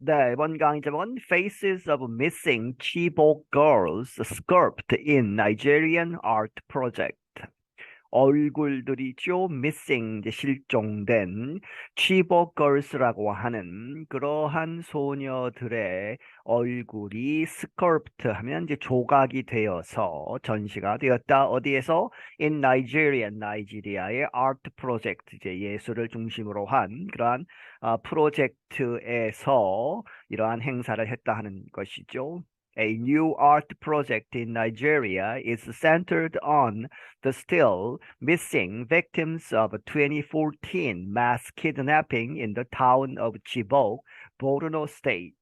네, 이번 강의 제목은 Faces of Missing Chibok Girls Sculpted in Nigerian Art Project. 얼굴들이죠. missing, 이제 실종된 Chibok girls라고 하는 그러한 소녀들의 얼굴이 sculpt 하면 이제 조각이 되어서 전시가 되었다. 어디에서? In Nigeria, 나이지리아의 art project, 이제 예술을 중심으로 한 그러한 프로젝트에서 이러한 행사를 했다 하는 것이죠. A new art project in Nigeria is centered on the still missing victims of a 2014 mass kidnapping in the town of Chibok, Borno State.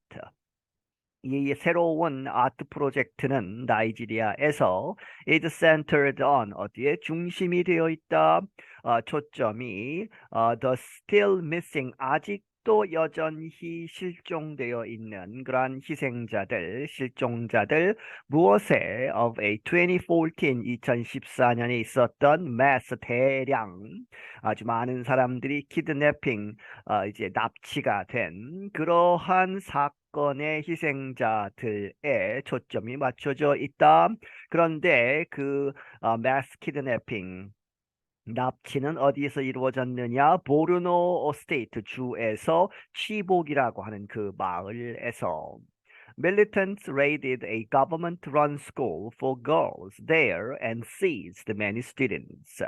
이 새로운 아트 프로젝트는 나이지리아에서 is centered on 어디에 중심이 되어 있다. 초점이 the still missing 아직도 여전히 실종되어 있는 그러한 희생자들, 실종자들 무엇에 of a 2014 2014년에 있었던 mass 대량 아주 많은 사람들이 키드내핑 이제 납치가 된 그러한 사건의 희생자들에 초점이 맞춰져 있다. 그런데 그 mass kidnapping 납치는 어디에서 이루어졌느냐? 보르노 스테이트 주에서 치복이라고 하는 그 마을에서. Militants raided a government-run school for girls there and seized many students.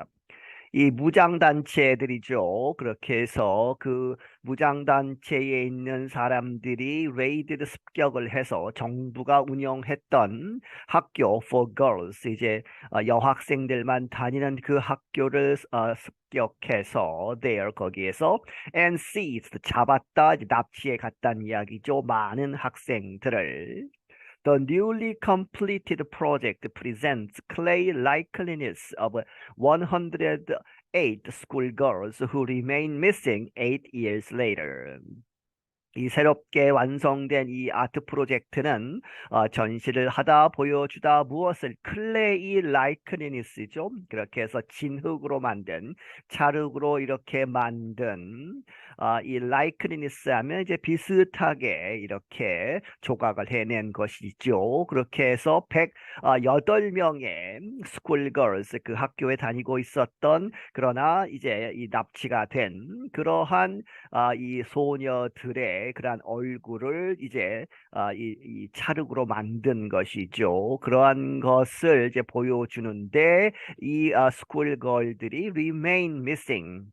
이 무장단체들이죠. 그렇게 해서 그 무장단체에 있는 사람들이 레이드 습격을 해서 정부가 운영했던 학교 for girls, 이제 여학생들만 다니는 그 학교를 습격해서 there 거기에서 and seized 잡았다, 이제 납치해 갔다는 이야기죠. 많은 학생들을. The newly completed project presents clay likeliness of 108 schoolgirls who remain missing 8 years later. 이 새롭게 완성된 이 아트 프로젝트는 전시를 하다 보여주다 무엇을 클레이 라이크니스죠. 그렇게 해서 진흙으로 만든 찰흙으로 이렇게 만든 이 라이크니스 하면 이제 비슷하게 이렇게 조각을 해낸 것이죠. 그렇게 해서 108명의 스쿨걸스 그 학교에 다니고 있었던 그러나 이제 이 납치가 된 그러한 이 소녀들의 그러한 얼굴을 이제 이 찰흙으로 만든 것이죠. 그러한 것을 이제 보여주는데 이 스쿨걸들이 remain missing.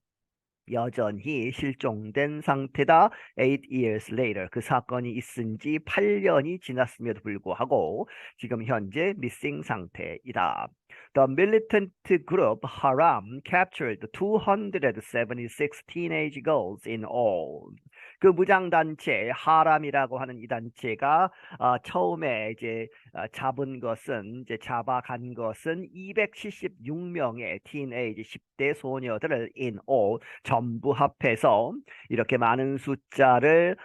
여전히 실종된 상태다. 8 years later. 그 사건이 있은 지 8년이 지났음에도 불구하고 지금 현재 missing 상태이다. The militant group Haram captured 276 teenage girls in all. 그 무장단체 하람이라고 하는 이 단체가 처음에 이제 잡은 것은 이제 잡아간 것은 276명의 teenage 10대 소녀들을 in all 전부 합해서 이렇게 많은 숫자를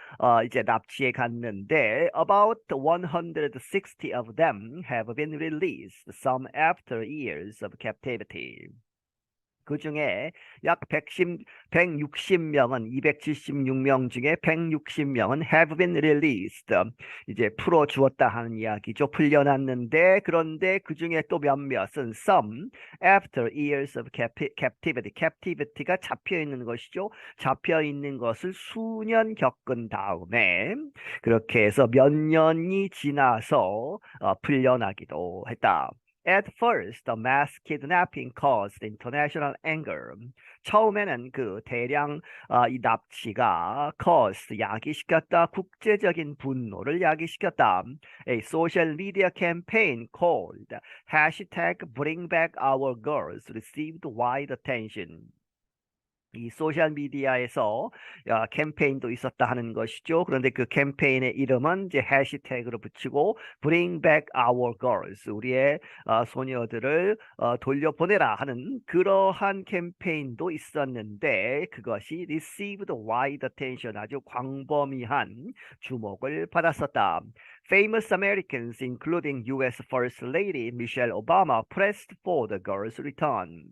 이제 납치해 갔는데 about 160 of them have been released, some after years of captivity. 그 중에 약 160명은 276명 중에 160명은 have been released. 이제 풀어 주었다 하는 이야기죠. 풀려났는데 그런데 그 중에 또 몇몇은 some after years of captivity. captivity가 잡혀 있는 것이죠. 잡혀 있는 것을 수년 겪은 다음에 그렇게 해서 몇 년이 지나서 풀려나기도 했다. At first, the mass kidnapping caused international anger. 처음에는 그 대량 이 납치가 caused 야기시켰다. 국제적인 분노를 야기시켰다. A social media campaign called hashtag Bring Back Our Girls received wide attention. 이 소셜 미디어에서 캠페인도 있었다 하는 것이죠. 그런데 그 캠페인의 이름은 이제 해시태그로 붙이고 Bring Back Our Girls, 우리의 소녀들을 돌려보내라 하는 그러한 캠페인도 있었는데 그것이 received wide attention, 아주 광범위한 주목을 받았었다. Famous Americans, including U.S. First Lady Michelle Obama, pressed for the girls' return.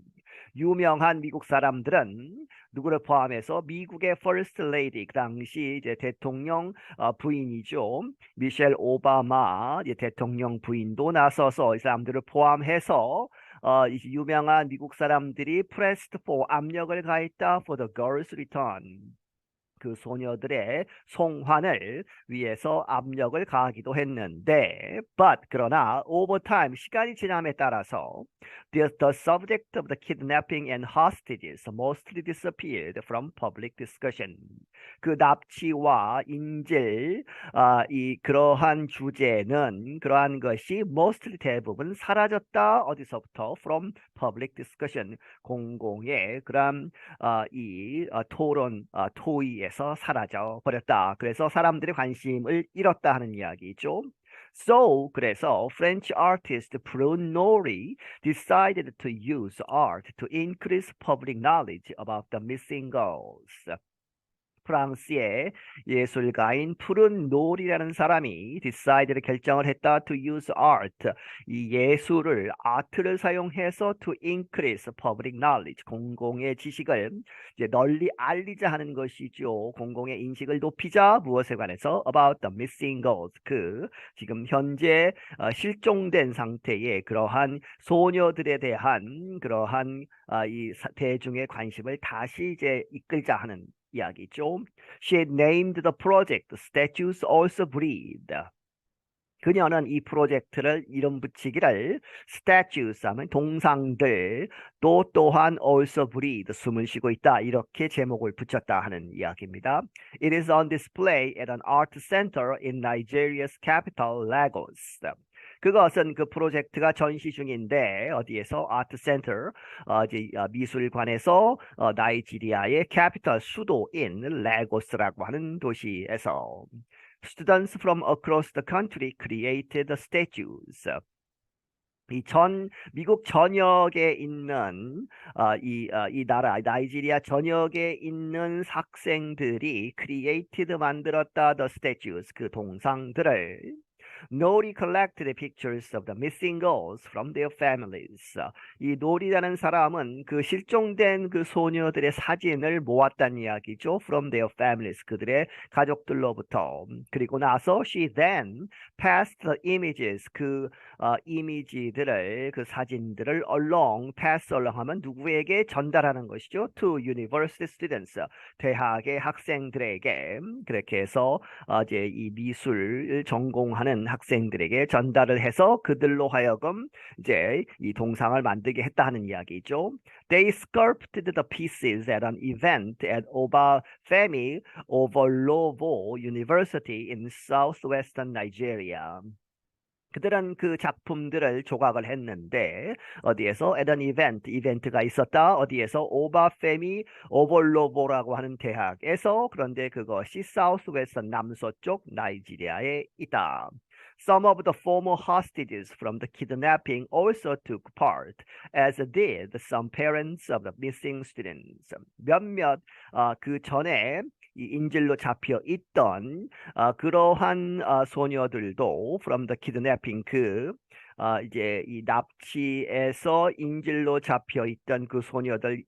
유명한 미국 사람들은 누구를 포함해서 미국의 First Lady, 그 당시 이제 대통령 부인이죠. 미셸 오바마 이제 대통령 부인도 나서서 이 사람들을 포함해서 이제 유명한 미국 사람들이 pressed for 압력을 가했다 for the girls' return. 그 소녀들의 송환을 위해서 압력을 가하기도 했는데, 그러나 over time 시간이 지남에 따라서 the subject of the kidnapping and hostages mostly disappeared from public discussion. 그 납치와 인질 이 그러한 주제는 그러한 것이 mostly 대부분 사라졌다. 어디서부터? From public discussion. 공공의 그런 토론, 토의에서 사라져 버렸다. 그래서 사람들의 관심을 잃었다 하는 이야기죠. So, 그래서 French artist Bruno Nori decided to use art to increase public knowledge about the missing girls. 프랑스의 예술가인 푸른 놀이라는 사람이 decided 결정을 했다 to use art 이 예술을 아트를 사용해서 to increase public knowledge 공공의 지식을 이제 널리 알리자 하는 것이죠. 공공의 인식을 높이자 무엇에 관해서 about the missing girls 그 지금 현재 실종된 상태의 그러한 소녀들에 대한 그러한 이 대중의 관심을 다시 이제 이끌자 하는 이야기죠. She had named the project Statues Also Breathe. 그녀는 이 프로젝트를 이름 붙이기를 statues 하면 동상들 또한 also breathe 숨을 쉬고 있다 이렇게 제목을 붙였다 하는 이야기입니다. It is on display at an art center in Nigeria's capital Lagos. 그것은 그 프로젝트가 전시 중인데 어디에서 아트 센터 미술관에서 나이지리아의 캐피털 수도인 레고스라고 하는 도시에서 Students from across the country created the statues. 미국 전역에 있는 이 나라 나이지리아 전역에 있는 학생들이 created 만들었다 the statues 그 동상들을 Nori collected pictures of the missing girls from their families. 이 노리라는 사람은 그 실종된 그 소녀들의 사진을 모았다는 이야기죠. From their families. 그들의 가족들로부터. 그리고 나서 she then passed the images. 그 이미지들을 그 사진들을 pass along 하면 누구에게 전달하는 것이죠. To university students. 대학의 학생들에게 그렇게 해서 이제 이 미술 전공하는 학생들에게 전달을 해서 그들로 하여금 이제 이 동상을 만들게 했다 하는 이야기죠. They sculpted the pieces at an event at Obafemi Awolowo University in southwestern Nigeria. 그들은 그 작품들을 조각을 했는데 어디에서 at an event 이벤트가 있었다. 어디에서 오바페미 오볼로보라고 하는 대학에서 그런데 그것이 사우스웨스트 남서쪽 나이지리아에 있다. Some of the former hostages from the kidnapping also took part, as did some parents of the missing students. 몇몇 그 전에 이 인질로 잡혀 있던 그러한 소녀들도 from the kidnapping 이제 이 납치에서 인질로 잡혀 있던 그 소녀들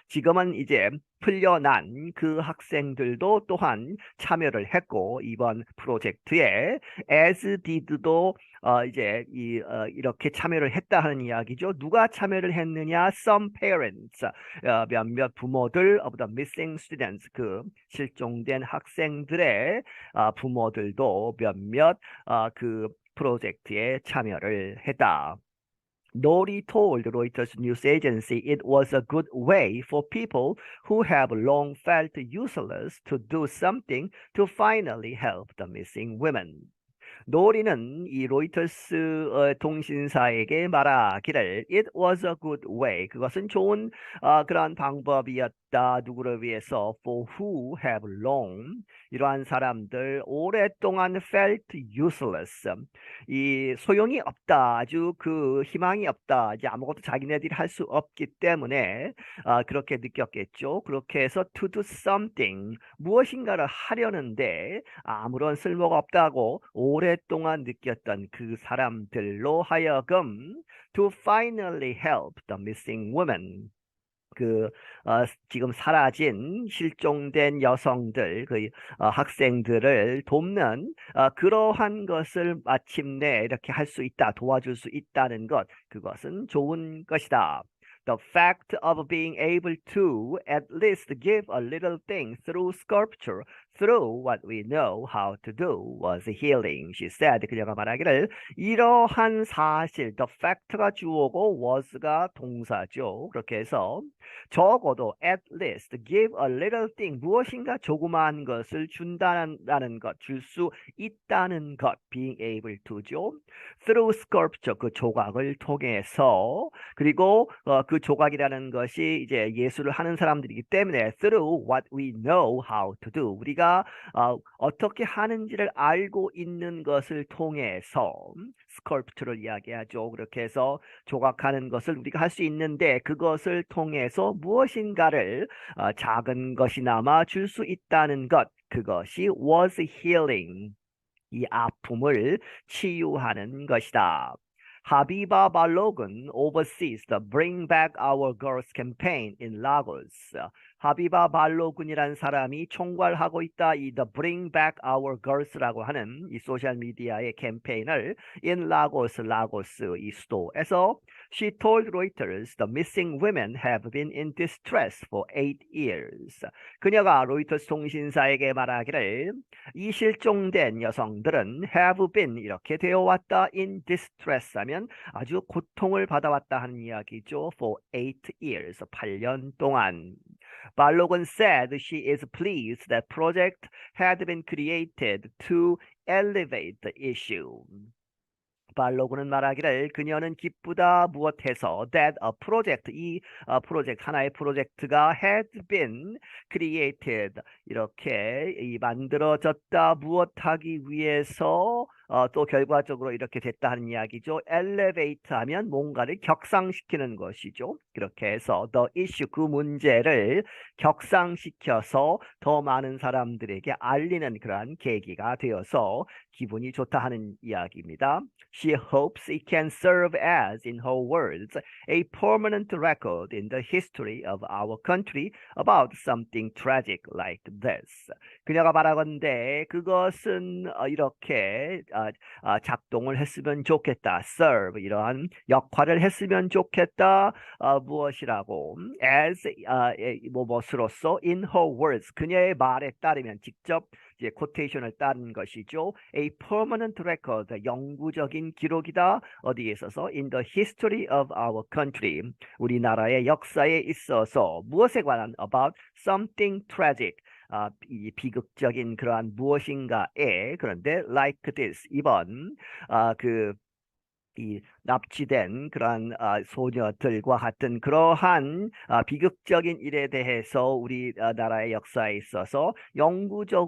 지금은 이제 풀려난 그 학생들도 또한 참여를 했고 이번 프로젝트에 as did도 이제 이렇게 참여를 했다 하는 이야기죠. 누가 참여를 했느냐? Some parents 몇몇 부모들 of the missing students 그 실종된 학생들의 부모들도 몇몇 그 프로젝트에 참여를 했다. Nori told Reuters news agency it was a good way for people who have long felt useless to do something to finally help the missing women. 노리는 이 로이터스 통신사에게 말하기를 It was a good way. 그것은 좋은 그런 방법이었다. 누구를 위해서? For who have long. 이러한 사람들 오랫동안 felt useless. 이 소용이 없다. 아주 그 희망이 없다. 이제 아무것도 자기네들이 할 수 없기 때문에 그렇게 느꼈겠죠. 그렇게 해서 to do something. 무엇인가를 하려는데 아무런 쓸모가 없다고 오랫동안 느꼈던 그 사람들로 하여금 to finally help the missing woman. 그 지금 사라진 실종된 여성들, 학생들을 돕는 그러한 것을 마침내 이렇게 할 수 있다, 도와줄 수 있다는 것, 그것은 좋은 것이다. The fact of being able to at least give a little thing through sculpture, through what we know how to do, was healing, she said. 그녀가 말하기를 이러한 사실, the fact가 주어고 was가 동사죠. 그렇게 해서 적어도 at least give a little thing, 무엇인가 조그마한 것을 준다는 것, 줄 수 있다는 것, being able to죠. through sculpture, 그 조각을 통해서. 그리고 그 조각이라는 것이 이제 예술을 하는 사람들이기 때문에 through what we know how to do, 우리가 어떻게 하는지를 알고 있는 것을 통해서 sculpture를 이야기하죠. 그렇게 해서 조각하는 것을 우리가 할 수 있는데 그것을 통해서 무엇인가를 작은 것이나마 줄 수 있다는 것, 그것이 was healing, 이 아픔을 치유하는 것이다. 하비바 발로군 oversees the Bring Back Our Girls campaign in Lagos. 하비바 발로군이라는 사람이 총괄하고 있다. 이 The Bring Back Our Girls라고 하는 이 소셜 미디어의 캠페인을 in Lagos, 라고스 이 수도에서 She told Reuters the missing women have been in distress for 8 years. 그녀가 로이터스 통신사에게 말하기를 이 실종된 여성들은 have been 이렇게 되어 왔다 in distress 하면 아주 고통을 받아왔다 하는 이야기죠. for 8 years, 8년 동안. 발로건 said she is pleased that project had been created to elevate the issue. 발로그는 말하기를 그녀는 기쁘다 무엇해서 that a project, 이 프로젝트, 하나의 프로젝트가 had been created, 이렇게 만들어졌다 무엇하기 위해서 또 결과적으로 이렇게 됐다 하는 이야기죠. elevate 하면 뭔가를 격상시키는 것이죠. 그렇게 해서 the issue, 그 문제를 격상시켜서 더 많은 사람들에게 알리는 그러한 계기가 되어서 기분이 좋다 하는 이야기입니다. She hopes it can serve as, in her words, a permanent record in the history of our country about something tragic like this. 그녀가 말하건대 그것은 이렇게 작동을 했으면 좋겠다. serve, 이러한 역할을 했으면 좋겠다. 무엇이라고? as, 무엇으로서 in her words, 그녀의 말에 따르면 직접 이제 코테이션을 따른 것이죠. A permanent record, 영구적인 기록이다. 어디에 있어서? In the history of our country, 우리나라의 역사에 있어서 무엇에 관한? About something tragic, 이 비극적인 그러한 무엇인가에. 그런데 like this, 이번 이 납치된 그러한 소녀들과 같은 그러한 비극적인 일에 대해서 우리나라의 역사에 있어서 영구적인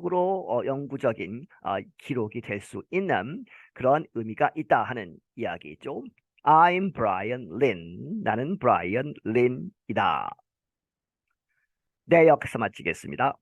기록이 될 수 있는 그런 의미가 있다 하는 이야기죠. I'm Brian Lin. 나는 브라이언 린이다. 네, 여기서 마치겠습니다.